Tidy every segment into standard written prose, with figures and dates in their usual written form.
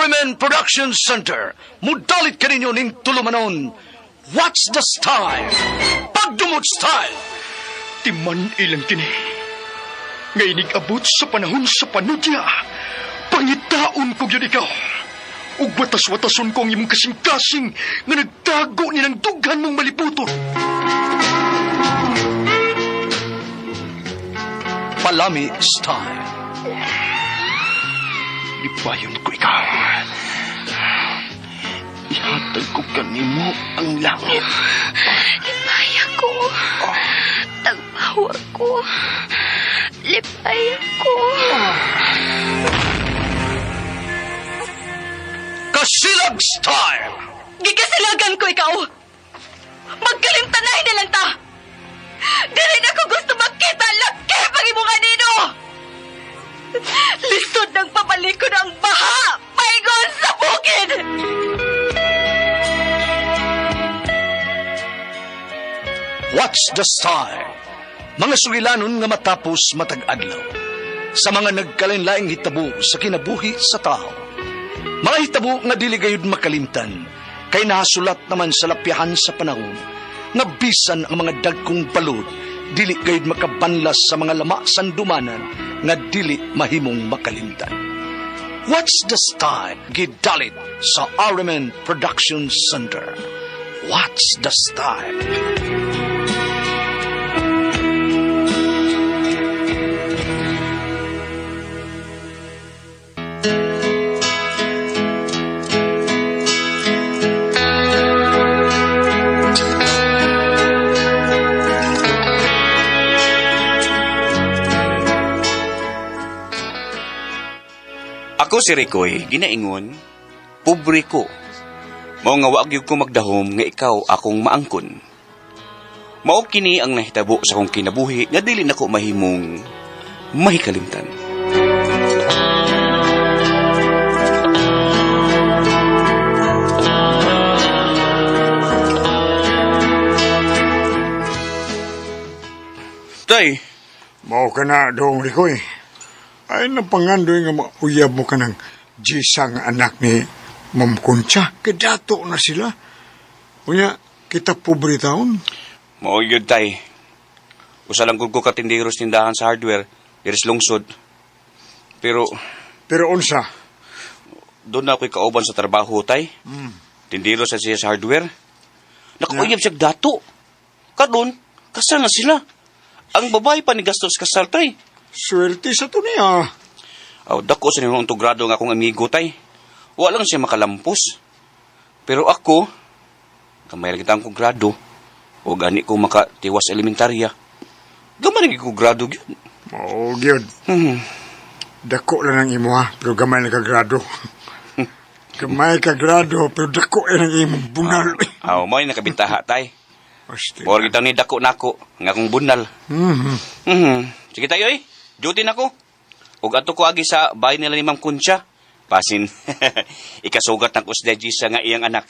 Arimen Production Center, mudalit ka ninyo ning tulumanon. What's the style? Pagdumot style! Timan ilang kini. Ngay abot sa panahon sa panudya. Pangitaon ko yun ikaw. Ug watas-watason ko ang imong kasing-kasing nga nagtago ni ng dughan mong maliputon. Palami style. Ipayon ko ikaw. Ihatag ko kanimo ang langit. Lipaya ko. Tagbawa ko. Lipaya ko. Kasilag style. Gikasilagan ko ikaw. Magkalimtanahin na lang ta. Dili na ko gusto makita laki pag-imunga nino. Lisod ng papalikod ang baha. Paigon sa bukid. What's the style? Mga sugilanon nga matapos matag-adlaw. Sa mga nagkalain-laing hitabo sa kinabuhi sa tao. Mga hitabo nga dili gayud makalimtan, kay nahasulat naman sa lapyahan sa panahon, nga bisan ang mga dagkong balod, dili gayud makabanlas sa mga lama sandumanan, nga dili mahimong makalimtan. What's the style? Gidalit sa Arimen Production Center. What's the style? Ako si Ricoy, ginaingon, pobre ko. Mao nga wag gyud ko magdahom nga ikaw akong maangkon. Mao kini ang nahitabo sa akong kinabuhi nga dili nako mahimong mahikalimtan. Tay, Mao ka na doong Ricoy. Ay napangandoy nga mauyab mo ka ng Jisang anak ni Ma'am Concha. Kadato na sila. Unya, kita pobre taon. mao gyud tay. Usa lang gud ko katindiros tindahan sa hardware, iris lungsod. Pero Pero unsa? doon na ako'y kauban sa trabaho, tay. Tindiro sa siya sa hardware. Nakauyab siya dato. Kadun, kasal na sila. Ang babae pa ni gastos kasal, tay. Swerte sa to niya. Aw, dako sa nung grado nga akong amigo, tay. Wala lang siya makalampos. Pero ako, kamay lang kita akong grado. O gani ko makatiwas elementarya. Gamay lagi ko grado yun. Mao gyud. Dako lang ang imo ha, pero gamay na kagrado. Gamay kagrado, pero dako lang ang imong bunal. Aw, mo nakabintaha, tay. Basta. Or kita ni dako nako, nga akong bunal. Sige tayo, eh. Duty na ko. Ug ato ko agi sa bahay nila ni Ma'am Concha. Pasin, ikasugat ng usdaji sa nga iyang anak.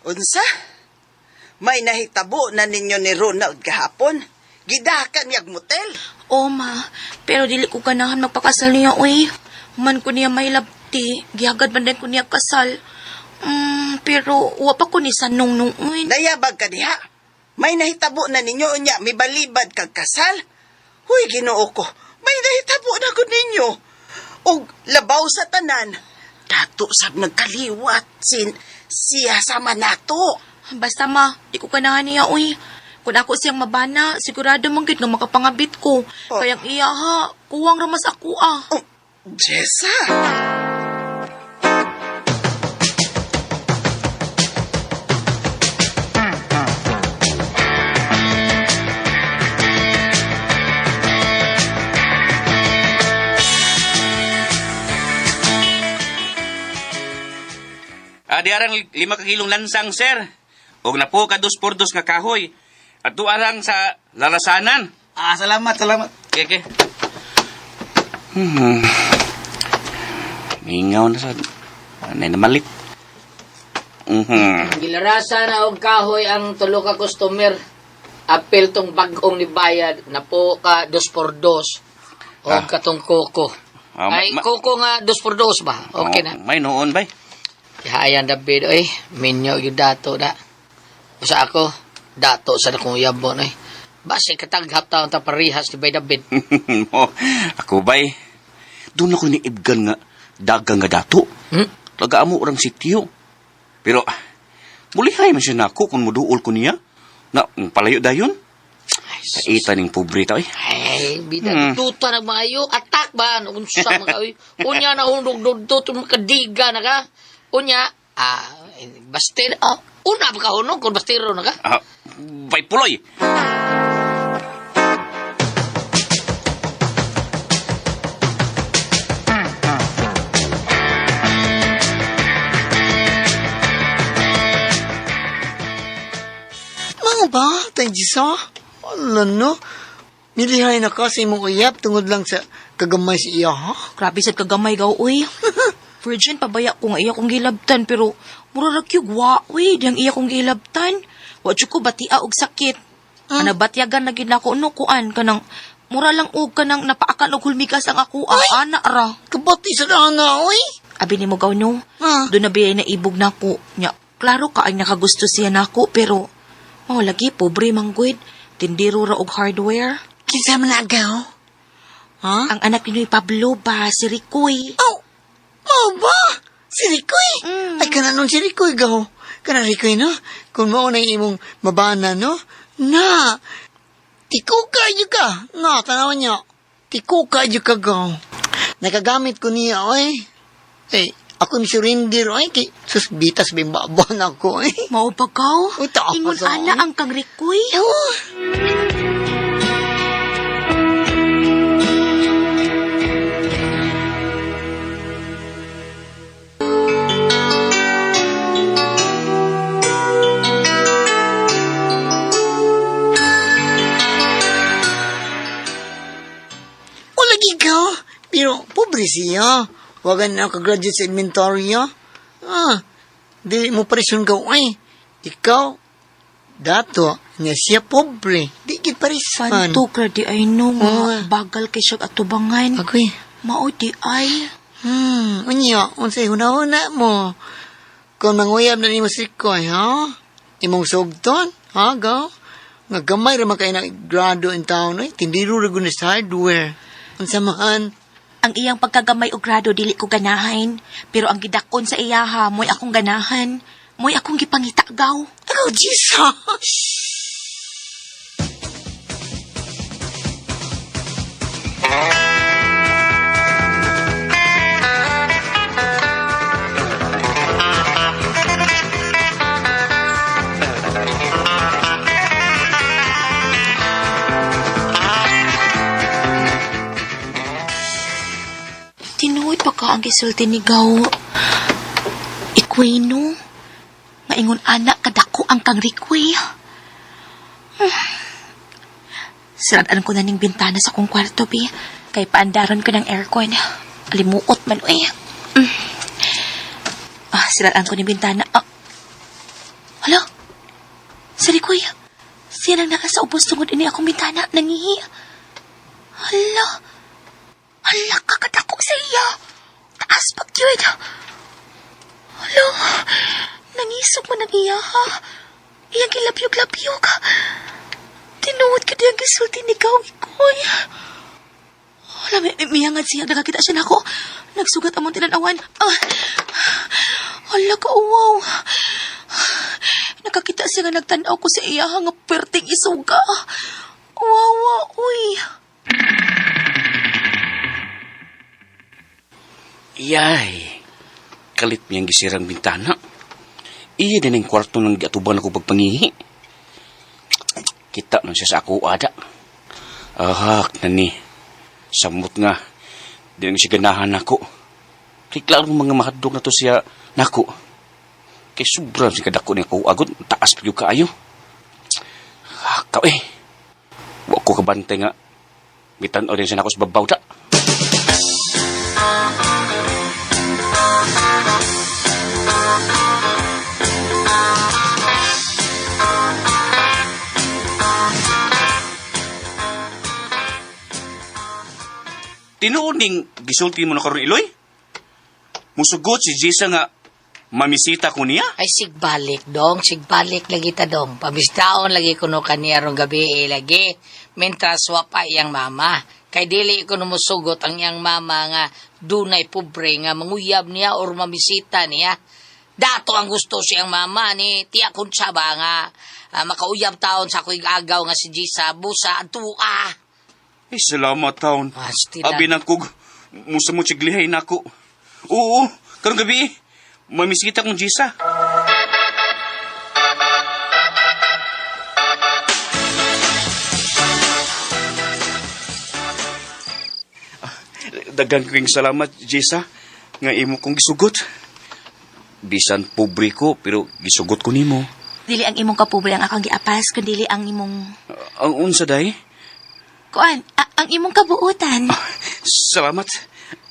Unsa? May nahitabo na ninyo ni Ronald kahapon? Gidakan niyag motel? O ma, pero dili ko ganahan magpakasal niya, uy. Man ko niya may labti, gihagad man din ko niya kasal. Pero wa pa ko ni sanong nung, uy. Nayabag ka diha? May nahitabo na ninyo unya, may balibad kag kasal? Huy, Ginoo ko, may nahitabo na ko ninyo. Og labaw sa tanan, dato sab nagkaliwat siya sama nato. Basta ma, di ko ganahan niya, uy. Kung ako siyang mabana, sigurado mong gid nga makapangabit ko. Kayang iya ha, kuwang ramas ako ah. Oh, Jessa! Diarang 5 kilong lansang, sir. Og na po ka 2 por 2 nga kahoy. Ato arang sa lalasanan. Salamat. Okay. Mingaw na sa... Anay na malit. Gilarasa na og kahoy ang tulo ka customer. Apel tong bag-ong ni bayad na po ka 2x2. O katong koko. Ay, koko nga 2x2 ba? Okay na. May noon, bay. Hayan David, oy. Minyo yung dato na. Usa ako, dato sa nakong yabon, oy. Basi kataghap taon ta parihas ni Bay David. Ako, bay. Doon ako ni Ibgan nga dagang nga dato. Lagaan mo orang sityo. Pero, mulihay man siya na ako kung muduol ko niya. Na, palayo dayon. Kaita ning pobre ta, Ay, bida, tuta na maayo. Atak ba? Unsa mga, oy. Unya na hundog dudto, makadiga na ka. Unya, bastir, una ba ka hunog kung bastiro na ka? Bay puloy! Mga ba? Tayo sa? Ano no? Milihay na ka sa imong uyap tungod lang sa kagamay si iya, ha? Grabe sad kagamay gaw, uy. Virgin pabaya ko nga iya kong gilabtan, pero mura ra kyug wa, uy, diyang iya kong gilabtan. Wa jud ko batia og sakit. Ana batyagan na gid nako no kuan kanang mura lang og kanang napaakan og hulmigas ang ako ana ra. Kabati sa dana, oy. Abi nimo gaw no. Ah. Do na biyay na ibog nako. Nya, klaro ka ay nakagusto siya nako, pero mao lagi pobre manggod. Tindiro ra og hardware. Kinsa man agaw? Ha? Ang anak ni Pablo ba si Ricoy. Oh! Mga ba? Si Ricoy? Ay, kananon si Ricoy, gaw. Kana Ricoy, no? Kung mao na imong mabana, no? Na! Tikuka yun ka. Na, tanawan niya. Tikuka yun ka, gaw. Nakagamit ko niya, oy. Eh, ako ni surrender, oy. Sus, bitas bimbabon ako, eh. Mao ba gaw? Uta ako Ingon sa- ana ang kang Ricoy. Oh. O lagi ka, pero pobre siya. Wagan na ka-graduate sa inventory, di mo parisyon ka, ay. Ikaw, dato, nga siya pobre. Di gid parisan. Panto di ay no nga Oo. bagal kay siya atubangan. Agoy. Mao di ay. Unya, unsay hunahuna mo. Kung manguyab na ni mo si Koy, ha? Imong sugton, ha, gaw? Nga gamay ra man kay na grado in town, ay. Tindiro ra gud sa hardware. Unsa man? Ang iyang pagkagamay og grado dili ko ganahan, pero ang gidakon sa iyaha mo'y akong ganahan. Mo'y akong gipangita gaw. Oh, Jesus! Tinuod pa ka ang gisulti ni gaw. Ikwino. Nga ingon anak kadako ang kang Ricoy. Siradaan ko na ning bintana sa kong kwarto, bi. Kay paandaron ko ng aircon. Alimuot man, uy. Siradaan ko ning bintana. Hala? Si Ricoy. Siya nang naka sa ubos tungod ini akong bintana. Nangihi. Hala? Hala ka kadako sa iya. Taas pag yun. Hala? Nangisog man ang iya, ha? Iyang gilabyog-labyog. Tinuod ka diyang gisulti ni Gaw, Ikoy. Alam, miyangad siya. Nakakita siya na ako. Nagsugat among tinanawan. Hala ka, wow. Nakakita siya nga nagtanaw ko sa iya nga perting isuga. Wawa, uy. Iyay. Kalit niyang gisirang bintana. Iya din ang kwarto ng giatuban ako pagpangihi. Kita nang siya sa ako ada. Ahak na ni. Samot nga. Di nang siya ganahan ako. Kaya klaro mga mahadlok na to siya nako. Kaya sobrang si kadako niya ko agad. Taas pa yung kaayo. Kau wa ko kabantay nga. Bitan o din siya ako sa babaw da. Tinuuning gisulti mo na karon Iloy? Musugot si Jessa nga mamisita ko niya? Ay, sigbalik, dong. Sigbalik lagi ta, dong. Pabisdaon lagi kuno kaniya rong gabi, lagi. Mentras wa pa iyang mama. Kay dili ko numusugot ang iyang mama nga dunay pobre nga manguyab niya or mamisita niya. Dato ang gusto siyang mama ni tiya kun siya ba nga makauyab taon sa kuig agaw nga si Jessa busa atua. Ay, salamat taon. Pasti Abi lang. na kog, musa mo tsiglihay na ako. Oo, karong gabi, mamisita kong Jessa. Dagan ko yung salamat, Jessa, nga imo kong gisugot. Bisan pobre ko, pero gisugot ko nimo. Dili ang imong kapobre ang akong giapas, kundi ang imong... Ang unsa day? Kuan, ang imong kabuutan. Salamat.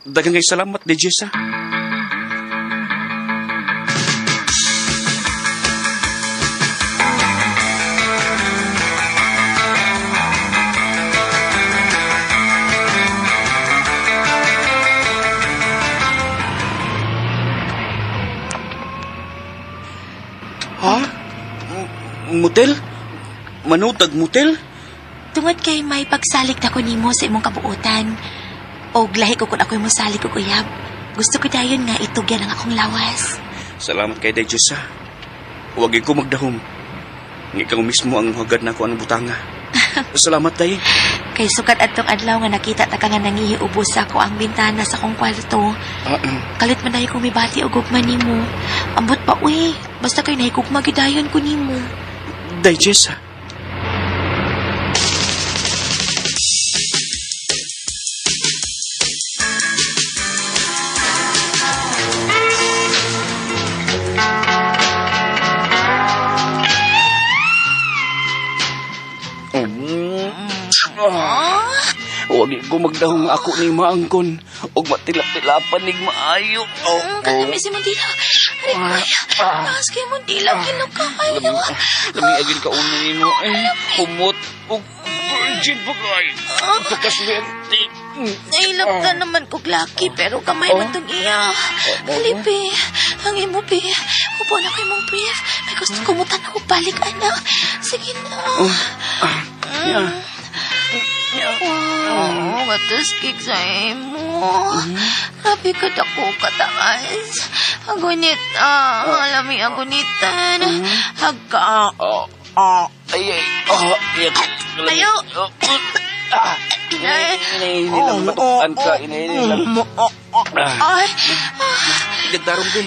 Dagan kay salamat, di Jessa. Ha? Motel? Manutag motel? Tungod kay may pagsalig na ko nimo sa imong kabuutan. O lahi ko kung ako'y mosalig ko kuyab. Gusto ko dayon nga itugyan ang akong lawas. Salamat kay Diyos, ha. Huwag ko magdahom. Ng ikaw mismo ang hagad na ko ang butanga. Salamat, day. Kay sukat adtong adlaw nga nakita ta ka nga nangihiubos sa ako ang bintana sa akong kwarto. Kalit man dahi kong mibati o gugma nimo. Ambot pa, uy. Basta kay nahigugma gidayon ko nimo. Day, Jess, ha. Huwag ko magdahong ako ni maangkon. Huwag matilap-tilapan ni maayo. Kalami si Mundila. Aray ko, taas kay Mundila. Kinukayo. Lami-agin ka unin mo. Humot. Huwag virgin po kayo. Pagkaswerte. Nailap na naman kog laki, pero kamay man itong iya. Halipi, ang imo, pi. Upo na ko imong brief. May gusto kumutan ako balik, anak. Sige na. Wow, watas kik sa imo. Grabe ka dako kataas. Agunita, alami agunitan. Hagka. Ayaw. Inilang matukan ka. Inilang. Ay, Nagdarong ko.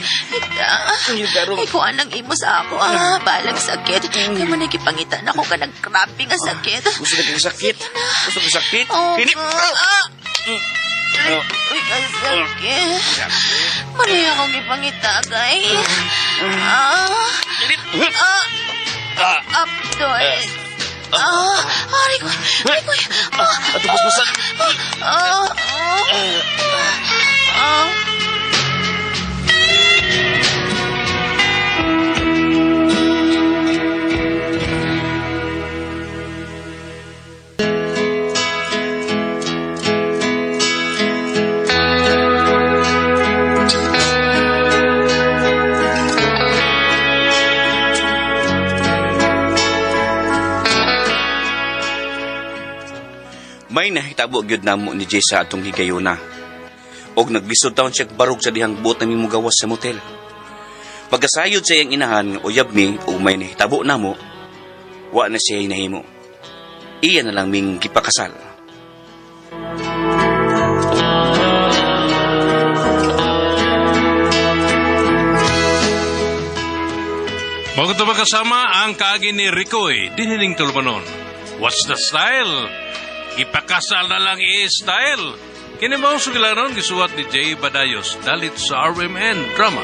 ay kuha nang imo sa ako, balang sakit. Di mo nagipangitan ako ka nagkrabe nga sakit. Gusto na kang sakit? Gusto kang sakit? Pinip! Uy, kasakit. Mali akong ipangita, kay. Apdoy. Rikoy. Ato paspasan. May nahitabo gyud namo ni Jessa atong higayuna. Og naglisod taon siya barog sa dihang buot na mimo gawas sa motel. Pagkasayod sa iyang inahan uyab mi og may nahitabo namo, wa na siya nahimo. Iya na lang ming gipakasal. Bago ito magkasama ang kaagi ni Ricoy, diniling tulumanon. What's the style? Ipakasal na lang i-style. Kinimaw sugilanon gisuwat ni Jay Badayos dalit sa RMN Drama.